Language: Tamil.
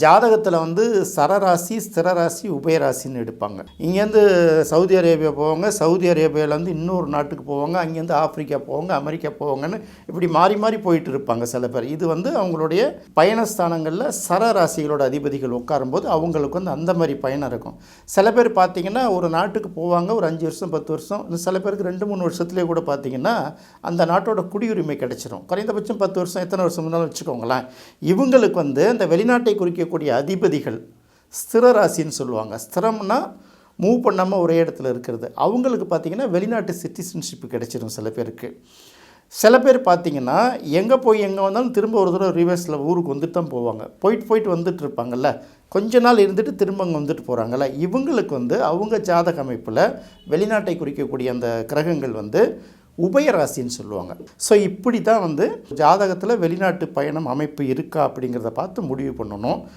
ஜாதகத்தில் வந்து சரராசி, ஸ்திரராசி, உபயராசின்னு எடுப்பாங்க. இங்கேருந்து சவுதி அரேபியா போவாங்க, சவுதி அரேபியாவிலேருந்து இன்னொரு நாட்டுக்கு போவாங்க, அங்கேருந்து ஆப்பிரிக்கா போவாங்க, அமெரிக்கா போவாங்கன்னு இப்படி மாறி மாறி போயிட்டு இருப்பாங்க சில பேர். இது வந்து அவங்களுடைய பயணஸ்தானங்களில் சரராசிகளோட அதிபதிகள் உட்காரும்போது அவங்களுக்கு வந்து அந்த மாதிரி பயணம் இருக்கும். சில பேர் பார்த்திங்கன்னா ஒரு நாட்டுக்கு போவாங்க, ஒரு 5 வருஷம் 10 வருஷம், சில பேருக்கு 2-3 வருஷத்துலேயே கூட பார்த்திங்கன்னா அந்த நாட்டோட குடியுரிமை கிடைச்சிரும். குறைந்தபட்சம் 10 வருஷம், எத்தனை வருஷம் இருந்தாலும் வச்சுக்கோங்களேன். இவங்களுக்கு வந்து இந்த வெளிநாட்டை குறிக்கக்கூடிய அதிபதிகள் ஸ்திரராசின்னு சொல்லுவாங்க. ஸ்திரம்னா மூவ் பண்ணாமல் ஒரே இடத்துல இருக்கிறது. அவங்களுக்கு பார்த்திங்கன்னா வெளிநாட்டு சிட்டிசன்ஷிப் கிடைச்சிடும் சில பேருக்கு. சில பேர் பார்த்திங்கன்னா எங்கே வந்தாலும் திரும்ப ஒரு தடவை ரிவர்ஸில் ஊருக்கு வந்துட்டு தான் போவாங்க. போயிட்டு வந்துட்டு இருப்பாங்கள்ல, கொஞ்ச நாள் இருந்துட்டு திரும்ப அங்கே வந்துட்டு போகிறாங்கல்ல, இவங்களுக்கு வந்து அவங்க ஜாதக அமைப்பில் வெளிநாட்டை குறிக்கக்கூடிய அந்த கிரகங்கள் வந்து உபயராசின்னு சொல்லுவாங்க. ஸோ இப்படி தான் வந்து ஜாதகத்தில் வெளிநாட்டு பயணம் அமைப்பு இருக்கா அப்படிங்கிறத பார்த்து முடிவு பண்ணணும்.